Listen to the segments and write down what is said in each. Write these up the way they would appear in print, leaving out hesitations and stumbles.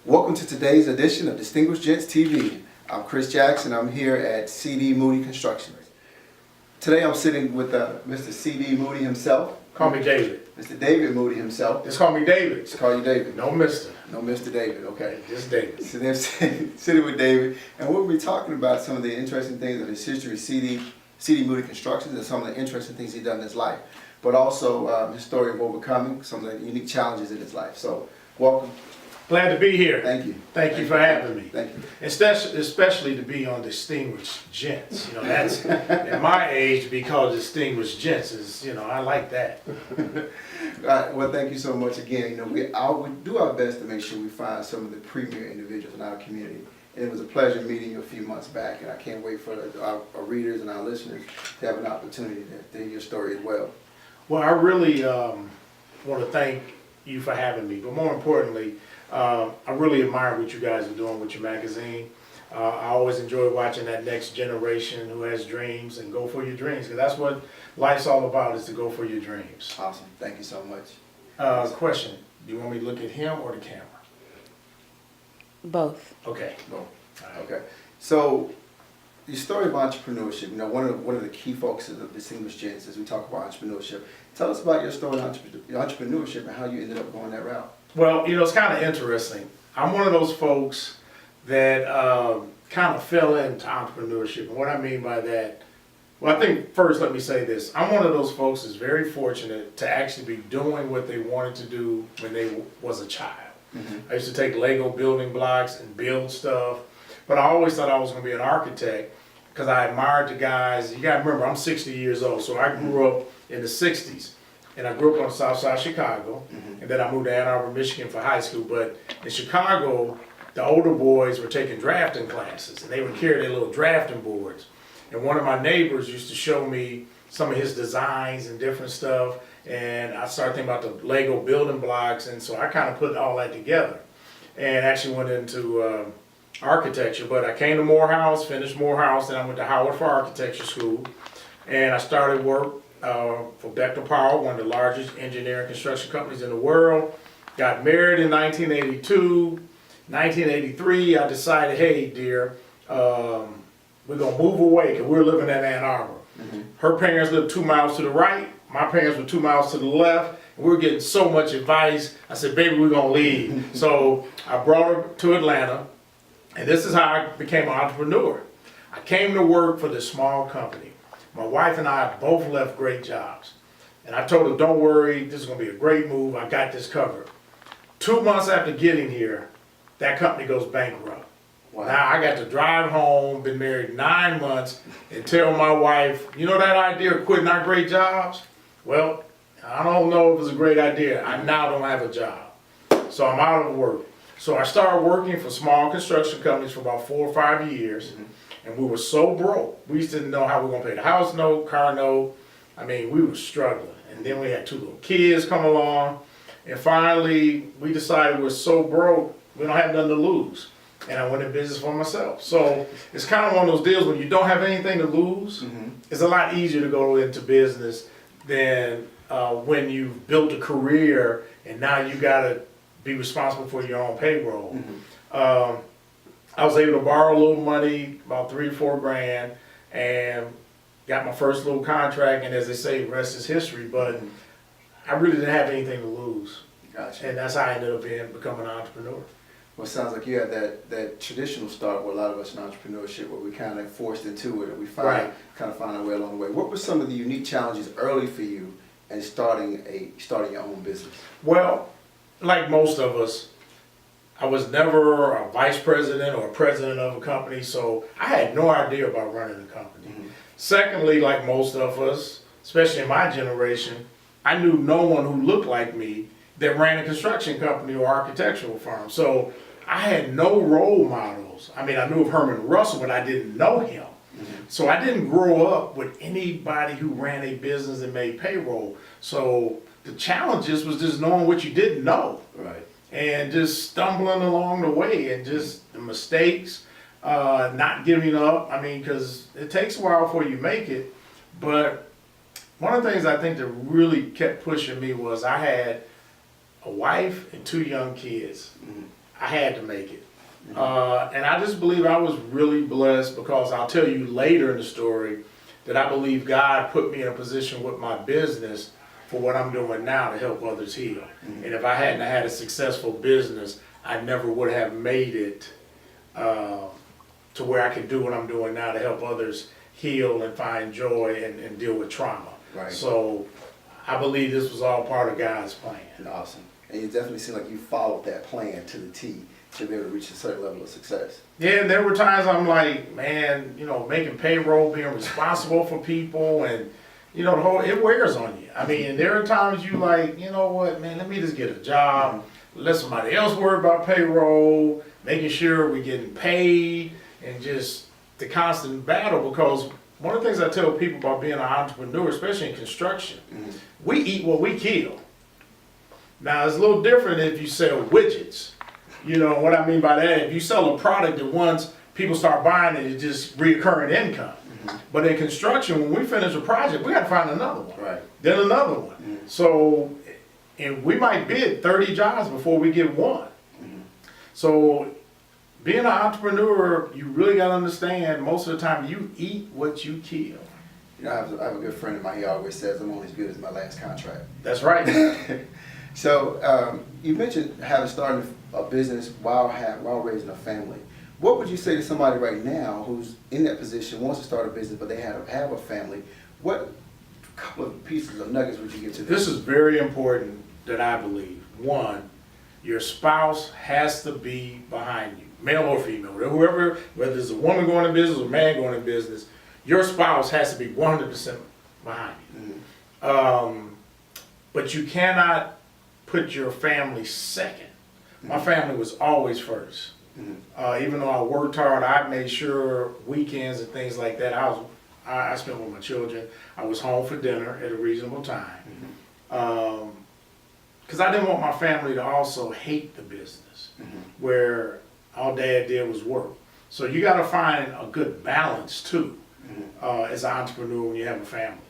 Welcome to today's edition of Distinguished Gents TV. I'm Chris Jackson. I'm here at C.D. Moody Construction. Today I'm sitting with Mr. C.D. Moody himself. Call me David. Mr. David Moody himself. Just call me David. Just call you David. No Mr. No Mr. David, okay. Just David. So they're sitting with David, and we'll be talking about some of the interesting things of his history of C.D. Moody Constructions and some of the interesting things he's done in his life, but also his story of overcoming some of the unique challenges in his life. So, welcome. Glad to be here. Thank you. Thank you for having me. Thank you. Especially to be on Distinguished Gents. You know, that's at my age to be called Distinguished Gents is, you know, I like that. Well, thank you so much again. You know, we do our best to make sure we find some of the premier individuals in our community. And it was a pleasure meeting you a few months back, and I can't wait for our readers and our listeners to have an opportunity to hear your story as well. Well, I really want to thank you for having me, but more importantly, I really admire what you guys are doing with your magazine. I always enjoy watching that next generation who has dreams and go for your dreams, because that's what life's all about, is to go for your dreams. Awesome. Thank you so much. Question, do you want me to look at him or the camera? Both. Okay. No. Okay. So, your story of entrepreneurship, you know, one of the key focuses of Distinguished Gents as we talk about entrepreneurship. Tell us about your story of entrepreneurship and how you ended up going that route. Well, you know, it's kind of interesting. I'm one of those folks that kind of fell into entrepreneurship. And what I mean by that, well, I think first let me say this. I'm one of those folks that's very fortunate to actually be doing what they wanted to do when they was a child. I used to take Lego building blocks and build stuff, but I always thought I was going to be an architect because I admired the guys. You got to remember, I'm 60 years old, so I grew up in the 60s. And I grew up on the south side of Chicago, and then I moved to Ann Arbor, Michigan for high school. But in Chicago, the older boys were taking drafting classes, and they would carry their little drafting boards. And one of my neighbors used to show me some of his designs and different stuff, and I started thinking about the Lego building blocks, and so I kind of put all that together and actually went into architecture. But I came to Morehouse, finished Morehouse, then I went to Howard for architecture school, and I started work for Bechtel Power, one of the largest engineering construction companies in the world. Got married in 1982. 1983, I decided, hey dear, we're gonna move away because we're living in Ann Arbor. Her parents lived 2 miles to the right, my parents were 2 miles to the left, and we were getting so much advice. I said, baby, we're gonna leave. So I brought her to Atlanta, and this is how I became an entrepreneur. I came to work for this small company. My wife and I both left great jobs. And I told her, don't worry, this is going to be a great move. I got this covered. 2 months after getting here, that company goes bankrupt. Wow. Now I got to drive home, been married 9 months, and tell my wife, you know that idea of quitting our great jobs? Well, I don't know if it's a great idea. I now don't have a job. So I'm out of work. So I started working for small construction companies for about 4 or 5 years. And we were so broke. We just didn't know how we were going to pay the house note, car note. I mean, we were struggling. And then we had 2 little kids come along. And finally, we decided we're so broke, we don't have nothing to lose. And I went in business for myself. So it's kind of one of those deals when you don't have anything to lose, it's a lot easier to go into business than when you've built a career and now you got to be responsible for your own payroll. I was able to borrow a little money, about 3 or 4 grand, and got my first little contract, and as they say, rest is history, but I really didn't have anything to lose. Gotcha. And that's how I ended up becoming an entrepreneur. Well, it sounds like you had that traditional start with a lot of us in entrepreneurship where we kind of forced into it and we kind of find our way along the way. What were some of the unique challenges early for you in starting your own business? Well, like most of us, I was never a vice president or a president of a company, so I had no idea about running a company. Secondly, like most of us, especially in my generation, I knew no one who looked like me that ran a construction company or architectural firm. So I had no role models. I mean, I knew of Herman Russell, but I didn't know him. So I didn't grow up with anybody who ran a business and made payroll. So the challenges was just knowing what you didn't know. Right. And just stumbling along the way and just the mistakes, not giving up. I mean, because it takes a while before you make it. But one of the things I think that really kept pushing me was I had a wife and 2 young kids. I had to make it. And I just believe I was really blessed because I'll tell you later in the story that I believe God put me in a position with my business for what I'm doing now to help others heal. And if I hadn't had a successful business, I never would have made it to where I could do what I'm doing now to help others heal and find joy and deal with trauma. Right. So I believe this was all part of God's plan. Awesome. And you definitely seem like you followed that plan to the T to be able to reach a certain level of success. Yeah, and there were times I'm like, man, you know, making payroll, being responsible for people, and you know, the whole, it wears on you. I mean, there are times you like, you know what, man, let me just get a job, let somebody else worry about payroll, making sure we're getting paid, and just the constant battle. Because one of the things I tell people about being an entrepreneur, especially in construction, we eat what we kill. Now, it's a little different if you sell widgets. You know what I mean by that? If you sell a product that once people start buying it, it's just reoccurring income. But in construction, when we finish a project, we got to find another one. Right. Then another one. So, and we might bid 30 jobs before we get one. So, being an entrepreneur, you really got to understand most of the time you eat what you kill. You know, I have a good friend of mine, he always says, I'm only as good as my last contract. That's right. So, you mentioned having started a business while raising a family. What would you say to somebody right now who's in that position, wants to start a business, but they have a family? What couple of pieces of nuggets would you give to them? This is very important that I believe. One, your spouse has to be behind you, male or female, whoever, whether it's a woman going to business or a man going to business, your spouse has to be 100% behind you. But you cannot put your family second. My family was always first. Even though I worked hard, I made sure weekends and things like that, I spent with my children. I was home for dinner at a reasonable time. Because I didn't want my family to also hate the business, where all Dad did was work. So you got to find a good balance too, as an entrepreneur when you have a family.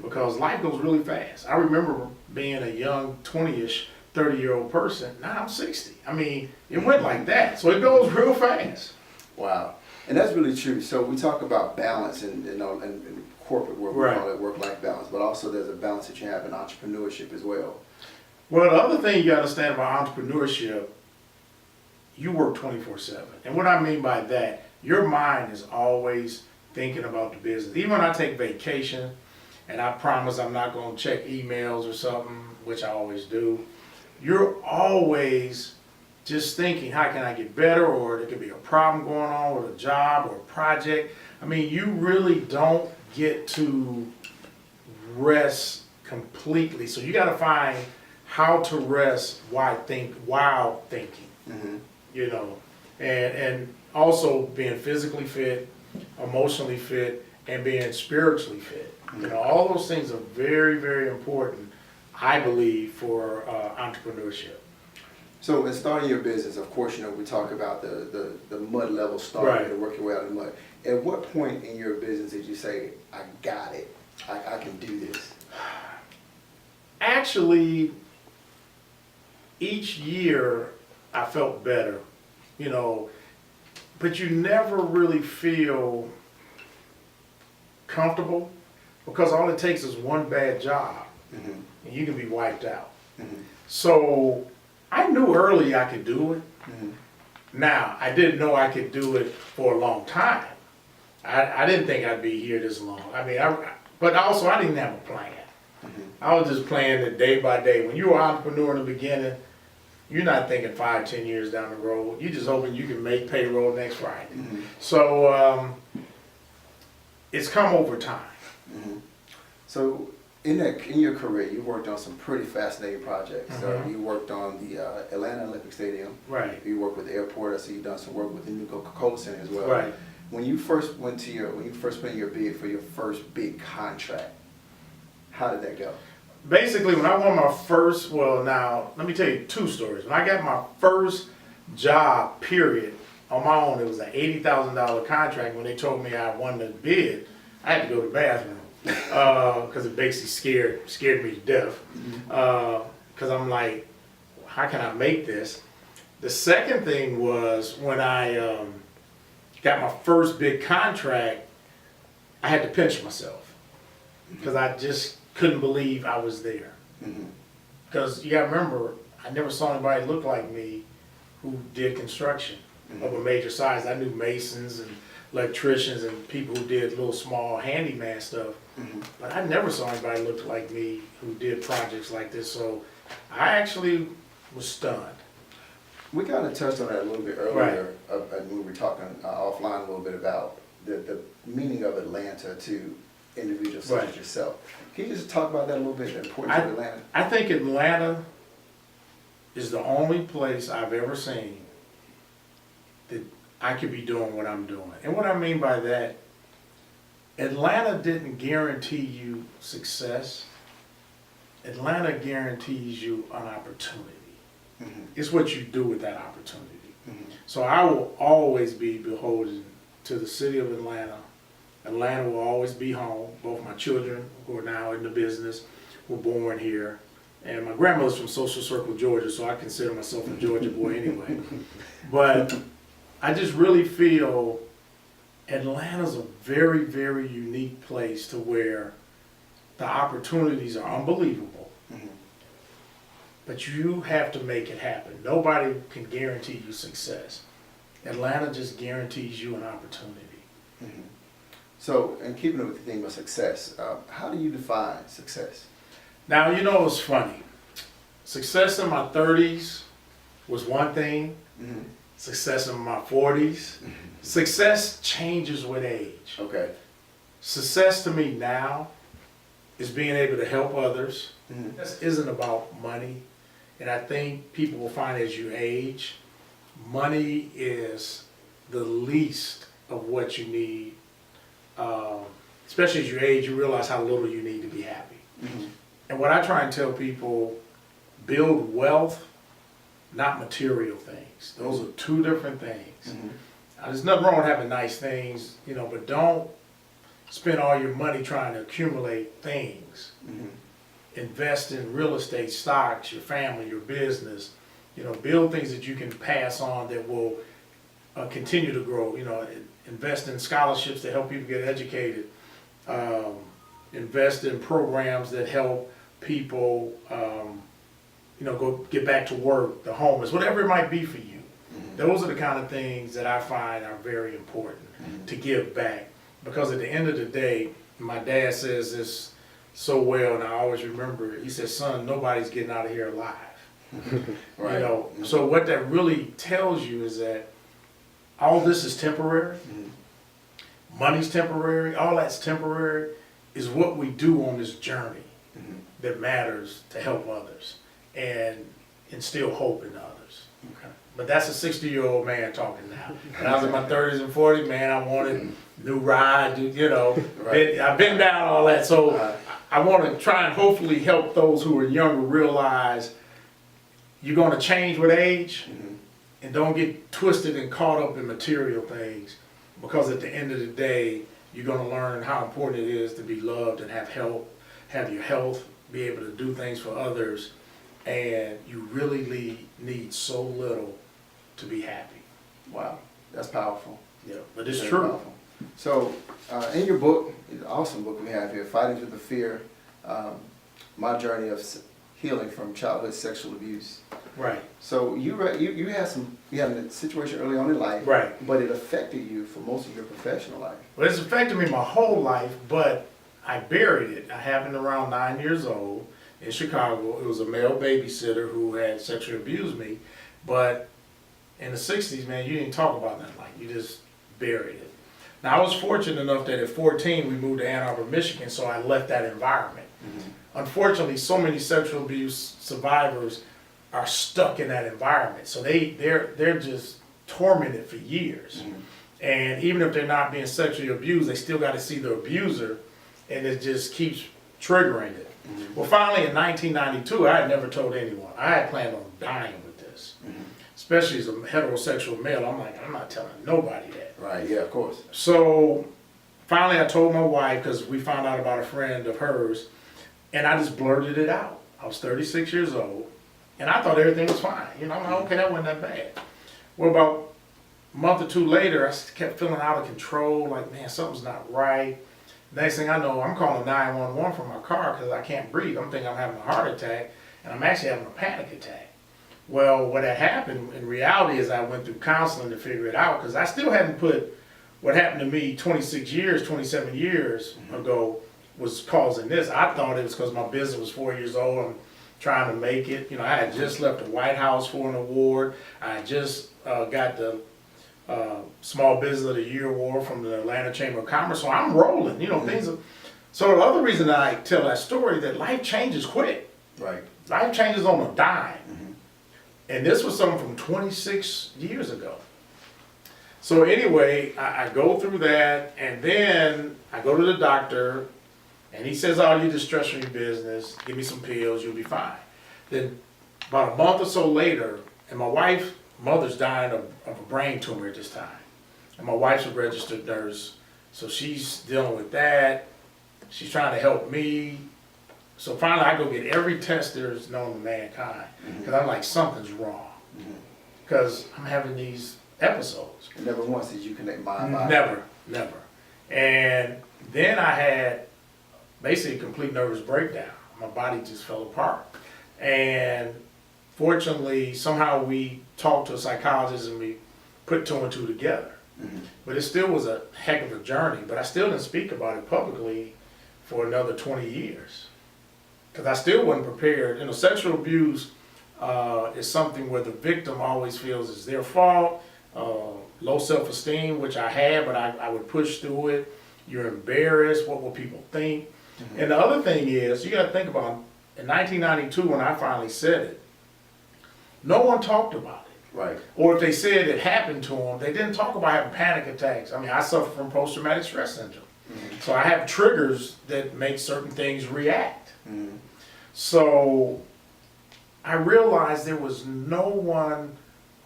Because life goes really fast. I remember being a young 20-ish, 30-year-old person. Now I'm 60. I mean, it went like that. So it goes real fast. Wow. And that's really true. So we talk about balance in corporate work, we call it work-life balance, but also there's a balance that you have in entrepreneurship as well. Well, the other thing you got to understand about entrepreneurship, you work 24/7. And what I mean by that, your mind is always thinking about the business. Even when I take vacation, and I promise I'm not going to check emails or something, which I always do, you're always just thinking, how can I get better? Or there could be a problem going on with a job or a project. I mean, you really don't get to rest completely. So you got to find how to rest while thinking, you know, and also being physically fit, emotionally fit, and being spiritually fit. You know, all those things are very, very important, I believe, for entrepreneurship. So in starting your business, of course, you know, we talk about the mud level starting to work your way out of the mud. At what point in your business did you say, I got it, I can do this? Actually, each year I felt better, you know, but you never really feel comfortable because all it takes is one bad job and you can be wiped out. So I knew early I could do it. Now, I didn't know I could do it for a long time. I didn't think I'd be here this long. I mean, but also I didn't have a plan. I was just playing it day by day. When you're an entrepreneur in the beginning, you're not thinking 5, 10 years down the road. You're just hoping you can make payroll next Friday. So it's come over time. So in your career, you worked on some pretty fascinating projects. So you worked on the Atlanta Olympic Stadium. Right. You worked with the airport. I see you've done some work with the new Coca-Cola Center as well. Right. when you first put in your bid for your first big contract, how did that go? Basically, when I won my first, well, now, let me tell you two stories. When I got my first job, period, on my own, it was an $80,000 contract. When they told me I won the bid, I had to go to the bathroom because it basically scared me to death. Because I'm like, how can I make this? The second thing was when I got my first big contract, I had to pinch myself because I just couldn't believe I was there. Because you gotta remember, I never saw anybody look like me who did construction of a major size. I knew masons and electricians and people who did little small handyman stuff, but I never saw anybody look like me who did projects like this. So I actually was stunned. We kind of touched on that a little bit earlier when we were talking offline a little bit about the meaning of Atlanta to individuals such as yourself. Can you just talk about that a little bit, the importance of Atlanta? I think Atlanta is the only place I've ever seen that I could be doing what I'm doing. And what I mean by that, Atlanta didn't guarantee you success. Atlanta guarantees you an opportunity. It's what you do with that opportunity. So I will always be beholden to the city of Atlanta. Atlanta will always be home. Both my children, who are now in the business, were born here. And my grandmother's from Social Circle, Georgia, so I consider myself a Georgia boy anyway. But I just really feel Atlanta's a very, very unique place to where the opportunities are unbelievable. But you have to make it happen. Nobody can guarantee you success. Atlanta just guarantees you an opportunity. So, and keeping it with the theme of success, how do you define success? Now, you know, it's funny. Success in my 30s was one thing. Success in my 40s. Success changes with age. Okay. Success to me now is being able to help others. This isn't about money. And I think people will find as you age, money is the least of what you need. Especially as you age, you realize how little you need to be happy. And what I try and tell people, build wealth, not material things. Those are two different things. Now, there's nothing wrong with having nice things, you know, but don't spend all your money trying to accumulate things. Invest in real estate, stocks, your family, your business. You know, build things that you can pass on that will continue to grow. You know, invest in scholarships to help people get educated. Invest in programs that help people, you know, go get back to work, the homeless, whatever it might be for you. Those are the kind of things that I find are very important to give back. Because at the end of the day, my dad says this so well, and I always remember it. He says, son, nobody's getting out of here alive. You know, so what that really tells you is that all this is temporary. Money's temporary, all that's temporary, is what we do on this journey that matters to help others and instill hope in others. But that's a 60-year-old man talking now. When I was in my 30s and 40s, man, I wanted new ride, you know. I've been down all that, so I want to try and hopefully help those who are younger realize you're going to change with age, and don't get twisted and caught up in material things, because at the end of the day, you're going to learn how important it is to be loved and have help, have your health, be able to do things for others, and you really need so little to be happy. Wow, that's powerful. Yeah, but it's Very true. powerful. So, in your book, an awesome book we have here, Fighting Through the Fear, My Journey of Healing from Childhood Sexual Abuse. Right. So you had a situation early on in life, Right. but it affected you for most of your professional life. Well, it's affected me my whole life, but I buried it. I happened around 9 years old in Chicago. It was a male babysitter who had sexually abused me, but in the 60s, man, you didn't talk about nothing like that. You just buried it. Now, I was fortunate enough that at 14, we moved to Ann Arbor, Michigan, so I left that environment. Unfortunately, so many sexual abuse survivors are stuck in that environment, so they're just tormented for years. And even if they're not being sexually abused, they still got to see the abuser, and it just keeps triggering it. Well, finally in 1992, I had never told anyone. I had planned on dying with this, especially as a heterosexual male. I'm like, I'm not telling nobody that. Right, yeah, of course. So finally I told my wife, because we found out about a friend of hers, and I just blurted it out. I was 36 years old, and I thought everything was fine. I'm like, okay, that wasn't that bad. Well, about a month or two later, I kept feeling out of control, like, man, something's not right. Next thing I know, I'm calling 911 from my car because I can't breathe. I'm thinking I'm having a heart attack, and I'm actually having a panic attack. Well, what had happened in reality is I went through counseling to figure it out, because I still hadn't put what happened to me 27 years ago was causing this. I thought it was because my business was 4 years old. I'm trying to make it. I had just left the White House for an award. I had just got the Small Business of the Year award from the Atlanta Chamber of Commerce. So I'm rolling, things are, so the other reason that I tell that story, that life changes quick. Right. Life changes on a dime. And this was something from 26 years ago. So anyway, I go through that, and then I go to the doctor, and he says, oh, you just stress from your business, give me some pills, you'll be fine. Then about a month or so later, and my wife's mother's dying of a brain tumor at this time. And my wife's a registered nurse, so she's dealing with that. She's trying to help me. So finally I go get every test there is known to mankind, because I'm like, something's wrong. Because I'm having these episodes. And never once did you connect mind body. Never. And then I had basically a complete nervous breakdown. My body just fell apart. And fortunately, somehow we talked to a psychologist and we put two and two together. But it still was a heck of a journey. But I still didn't speak about it publicly for another 20 years. Because I still wasn't prepared. Sexual abuse is something where the victim always feels it's their fault. Low self-esteem, which I had, but I would push through it. You're embarrassed. What will people think? And the other thing is, you got to think about, in 1992 when I finally said it, no one talked about it. Right. Or if they said it happened to them, they didn't talk about having panic attacks. I mean, I suffer from post-traumatic stress syndrome. So I have triggers that make certain things react. So I realized there was no one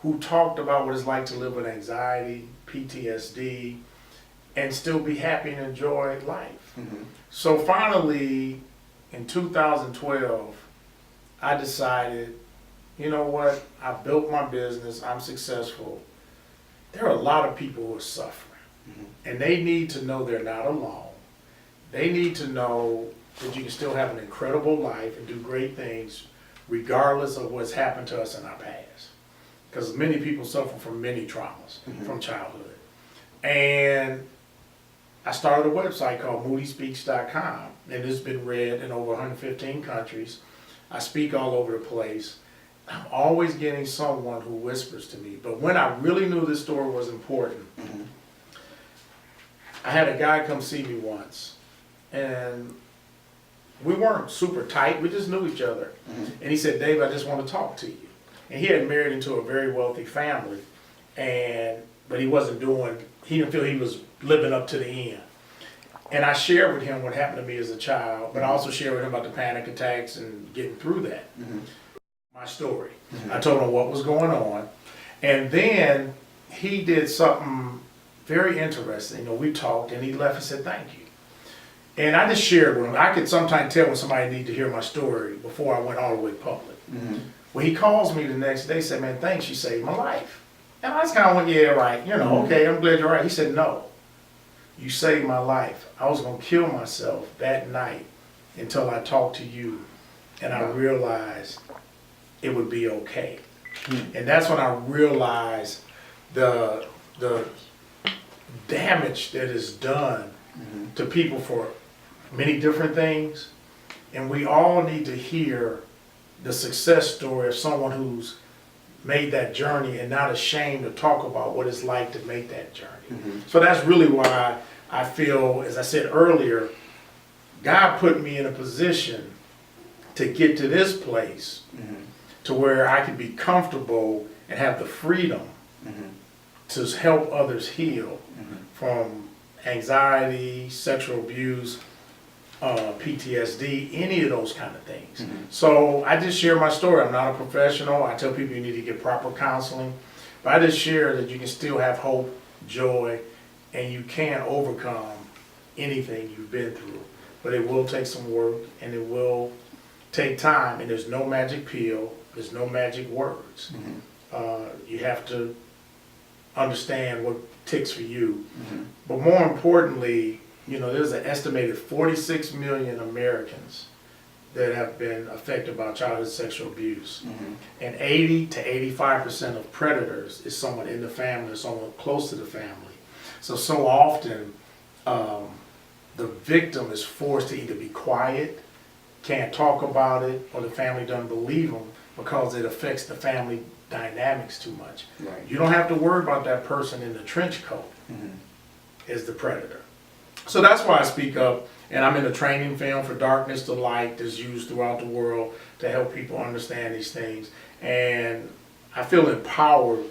who talked about what it's like to live with anxiety, PTSD, and still be happy and enjoy life. So finally, in 2012, I decided, you know what, I built my business, I'm successful. There are a lot of people who are suffering, and they need to know they're not alone. They need to know that you can still have an incredible life and do great things regardless of what's happened to us in our past. Because many people suffer from many traumas from childhood. And I started a website called moodyspeaks.com, and it's been read in over 115 countries. I speak all over the place. I'm always getting someone who whispers to me. But when I really knew this story was important, I had a guy come see me once, and we weren't super tight, we just knew each other. And he said, Dave, I just want to talk to you. And he had married into a very wealthy family, but he didn't feel he was living up to the end. And I shared with him what happened to me as a child, but I also shared with him about the panic attacks and getting through that. My story. I told him what was going on. And then he did something very interesting. We talked, and he left and said, thank you. And I just shared with him. I could sometimes tell when somebody needed to hear my story before I went all the way public. Well, he calls me the next day, said, man, thanks, you saved my life. And I just kind of went, yeah, right, okay, I'm glad you're right. He said, no, you saved my life. I was going to kill myself that night until I talked to you, and I realized it would be okay. And that's when I realized the damage that is done to people for many different things. And we all need to hear the success story of someone who's made that journey and not ashamed to talk about what it's like to make that journey. So that's really why I feel, as I said earlier, God put me in a position to get to this place to where I could be comfortable and have the freedom to help others heal from anxiety, sexual abuse, PTSD, any of those kind of things. So I just share my story. I'm not a professional. I tell people you need to get proper counseling. But I just share that you can still have hope, joy, and you can overcome anything you've been through. But it will take some work, and it will take time, and there's no magic pill, there's no magic words. You have to understand what ticks for you. But more importantly, you know, there's an estimated 46 million Americans that have been affected by childhood sexual abuse. And 80 to 85% of predators is someone in the family or someone close to the family. So often, the victim is forced to either be quiet, can't talk about it, or the family doesn't believe them because it affects the family dynamics too much. You don't have to worry about that person in the trench coat as the predator. So that's why I speak up, and I'm in a training film for Darkness to Light that's used throughout the world to help people understand these things. And I feel empowered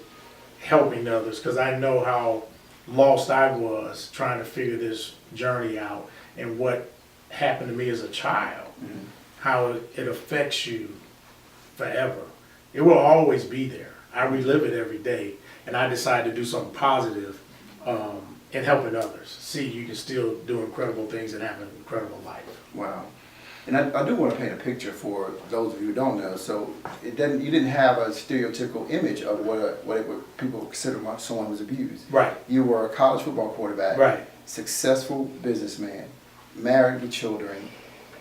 helping others because I know how lost I was trying to figure this journey out and what happened to me as a child, how it affects you forever. It will always be there. I relive it every day, and I decide to do something positive in helping others. See, you can still do incredible things and have an incredible life. Wow. And I do want to paint a picture for those of you who don't know. So you didn't have a stereotypical image of what people consider someone who's abused. Right. You were a college football quarterback. Right. Successful businessman, married with children.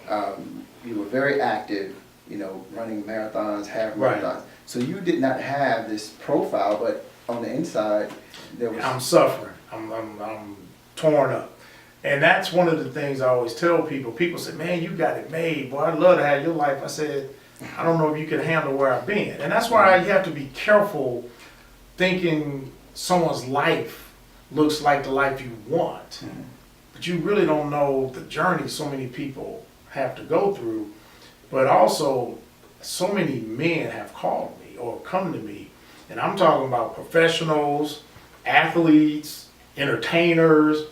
You were very active, you know, running marathons, half marathons. Right. So you did not have this profile, but on the inside, there was... I'm suffering. I'm torn up. And that's one of the things I always tell people. People say, man, you got it made. Boy, I'd love to have your life. I said, I don't know if you can handle where I've been. And that's why you have to be careful thinking someone's life looks like the life you want. But you really don't know the journey so many people have to go through. But also, so many men have called me or come to me. And I'm talking about professionals, athletes, entertainers,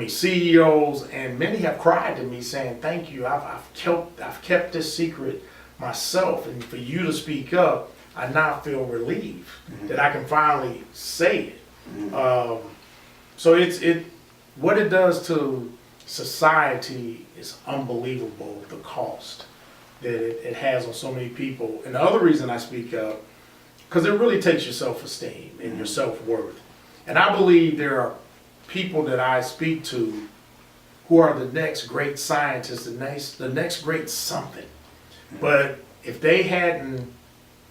CEOs, and many have cried to me saying, thank you, I've kept this secret myself, and for you to speak up, I now feel relieved that I can finally say it. So what it does to society is unbelievable, the cost that it has on so many people. And the other reason I speak up, because it really takes your self-esteem and your self-worth. And I believe there are people that I speak to who are the next great scientists, the next great something. But if they hadn't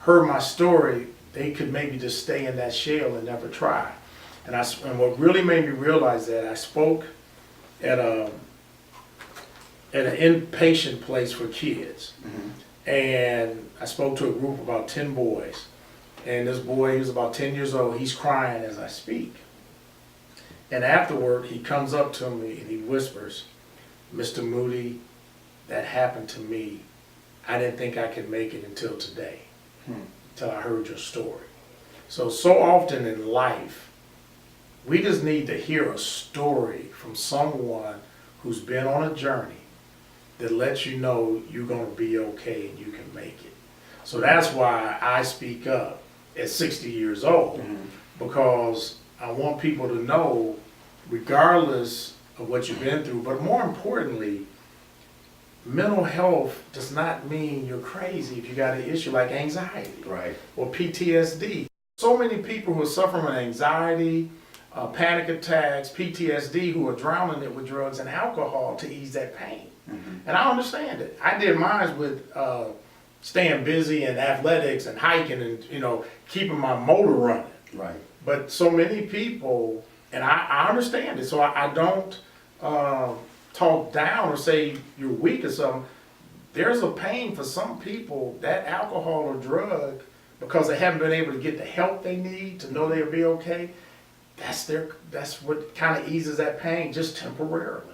heard my story, they could maybe just stay in that shell and never try. And what really made me realize that, I spoke at an inpatient place for kids. And I spoke to a group of about 10 boys. And this boy, he was about 10 years old, he's crying as I speak. And afterward, he comes up to me and he whispers, Mr. Moody, that happened to me. I didn't think I could make it until today, until I heard your story. So often in life, we just need to hear a story from someone who's been on a journey that lets you know you're going to be okay and you can make it. So that's why I speak up at 60 years old, because I want people to know, regardless of what you've been through, but more importantly, mental health does not mean you're crazy if you got an issue like anxiety or PTSD. So many people who are suffering with anxiety, panic attacks, PTSD, who are drowning it with drugs and alcohol to ease that pain. And I understand it. I did mine with staying busy and athletics and hiking and keeping my motor running. But so many people, and I understand it, so I don't talk down or say you're weak or something. There's a pain for some people, that alcohol or drug, because they haven't been able to get the help they need to know they'll be okay. That's what kind of eases that pain, just temporarily.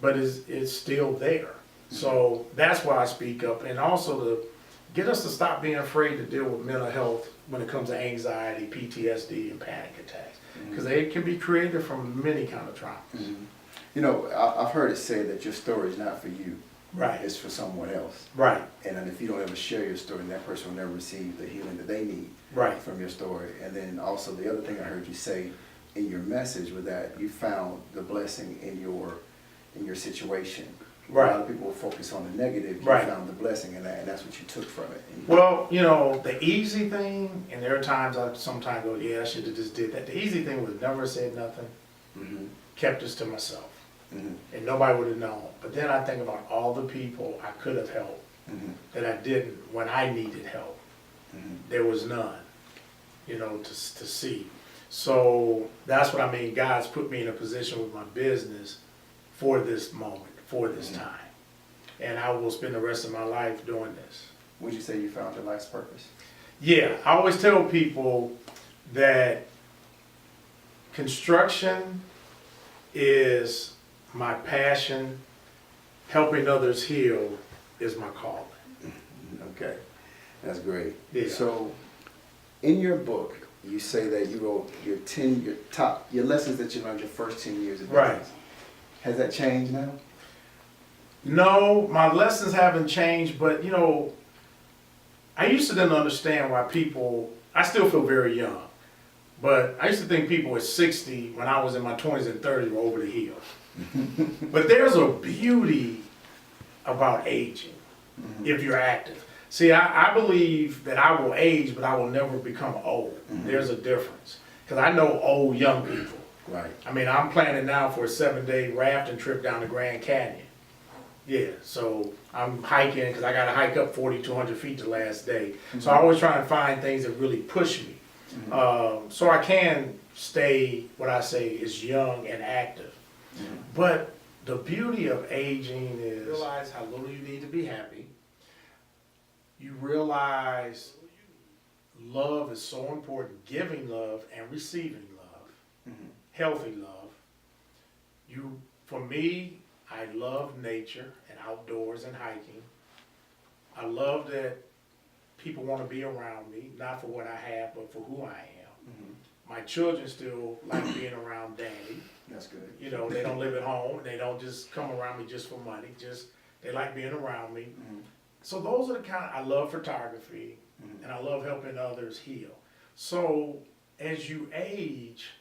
But it's still there. So that's why I speak up. And also get us to stop being afraid to deal with mental health when it comes to anxiety, PTSD, and panic attacks. Because they can be created from many kind of traumas. Mm-hmm. You know, I've heard it said that your story is not for you. Right. It's for someone else. Right. And if you don't ever share your story, that person will never receive the healing that they need Right. from your story. And then also the other thing I heard you say in your message was that you found the blessing in your situation. Right. A lot of people will focus on the negative. You Right. found the blessing in that, and that's what you took from it. Well, you know, the easy thing, and there are times I sometimes go, yeah, I should have just did that. The easy thing was never said nothing, Mm-hmm. kept this to myself, Mm-hmm. and nobody would have known. But then I think about all the people I could have helped Mm-hmm. that I didn't when I needed help. Mm-hmm. There was none, you know, to see. So that's what I mean. God's put me in a position with my business for this moment, for this Mm-hmm. time. And I will spend the rest of my life doing this. Would you say you found your life's purpose? Yeah, I always tell people that construction is my passion, helping others heal is my calling. Okay, that's great. Yeah. So, in your book, you say that you wrote your lessons that you learned your first 10 years of business. Right. Has that changed now? No, my lessons haven't changed, but you know, I used to didn't understand why I still feel very young, but I used to think people at 60 when I was in my 20s and 30s were over the hill. But there's a beauty about aging if you're active. See, I believe that I will age, but I will never become old. There's a difference. Because I know old young people. Right. I mean, I'm planning now for a 7-day rafting trip down the Grand Canyon. Yeah, so I'm hiking because I got to hike up 4,200 feet the last day. So I always try to find things that really push me. So I can stay, what I say, is young and active. But the beauty of aging is you realize how little you need to be happy. You realize love is so important, giving love and receiving love, healthy love. For me, I love nature and outdoors and hiking. I love that people want to be around me, not for what I have, but for who I am. My children still like being around daddy. That's good. You know, they don't live at home. They don't just come around me just for money. They like being around me. So those are the I love photography, and I love helping others heal. So as you age,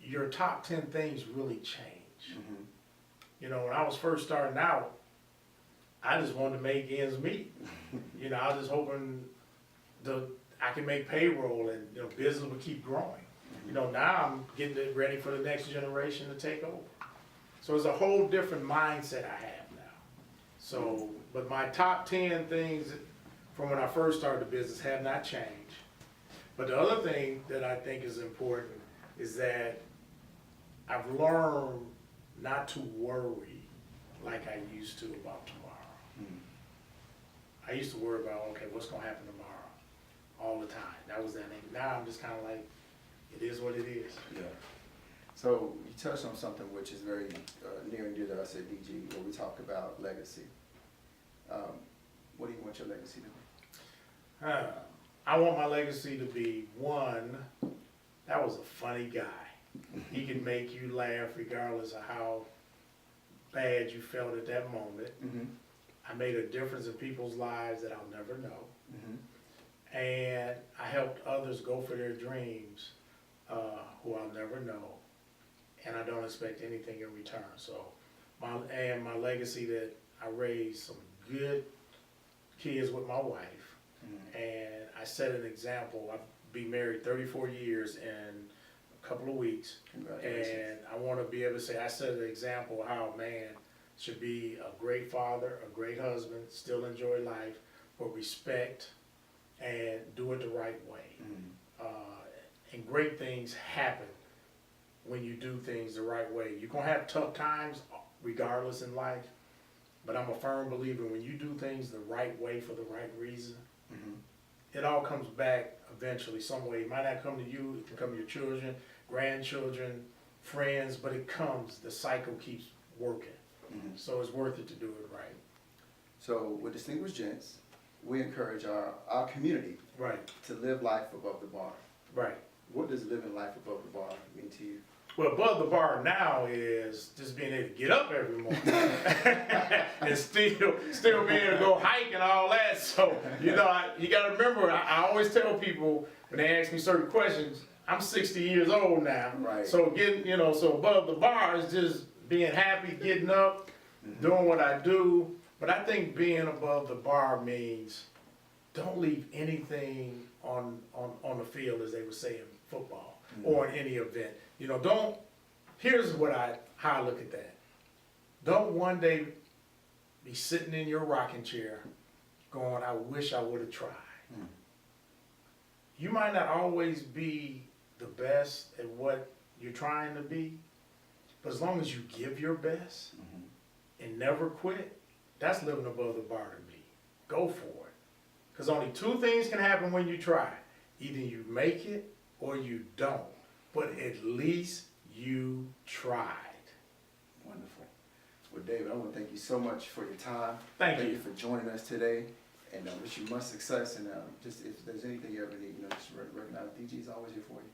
your top 10 things really change. You know, when I was first starting out, I just wanted to make ends meet. You know, I was just hoping I can make payroll and business would keep growing. You know, now I'm getting it ready for the next generation to take over. So it's a whole different mindset I have now. So, but my top 10 things from when I first started the business have not changed. But the other thing that I think is important is that I've learned not to worry like I used to about tomorrow. I used to worry about, okay, what's going to happen tomorrow all the time. That was that thing. Now I'm just kind of like, it is what it is. Yeah. So you touched on something which is very near and dear to us at DG, where we talk about legacy. What do you want your legacy to be? I want my legacy to be, one, that was a funny guy. He can make you laugh regardless of how bad you felt at that moment. I made a difference in people's lives that I'll never know. And I helped others go for their dreams who I'll never know. And I don't expect anything in return. So, my legacy that I raised some good kids with my wife. And I set an example. I'll be married 34 years in a couple of weeks. And I want to be able to say I set an example of how a man should be a great father, a great husband, still enjoy life, but respect and do it the right way. And great things happen when you do things the right way. You're going to have tough times regardless in life, but I'm a firm believer when you do things the right way for the right reason, it all comes back eventually some way. It might not come to you, it can come to your children, grandchildren, friends, but it comes, the cycle keeps working. So it's worth it to do it right. So we're distinguished gents. we encourage our community Right, to live life above the bar. right. What does living life above the bar mean to you? Well, above the bar now is just being able to get up every morning and still being able to go hike and all that. So, you know, you got to remember, I always tell people when they ask me certain questions, I'm 60 years old now. Right. So getting, you know, so above the bar is just being happy, getting up, doing what I do. But I think being above the bar means don't leave anything on the field, as they would say in football, or in any event. You know, here's how I look at that. Don't one day be sitting in your rocking chair going, I wish I would have tried. You might not always be the best at what you're trying to be, but as long as you give your best and never quit, that's living above the bar to me. Go for it. Because only two things can happen when you try. Either you make it or you don't. But at least you tried. Wonderful. Well, David, I want to thank you so much for your time. Thank you. You for joining us today. And I wish you much success. And just if there's anything you ever need, just recognize DG is always here for you.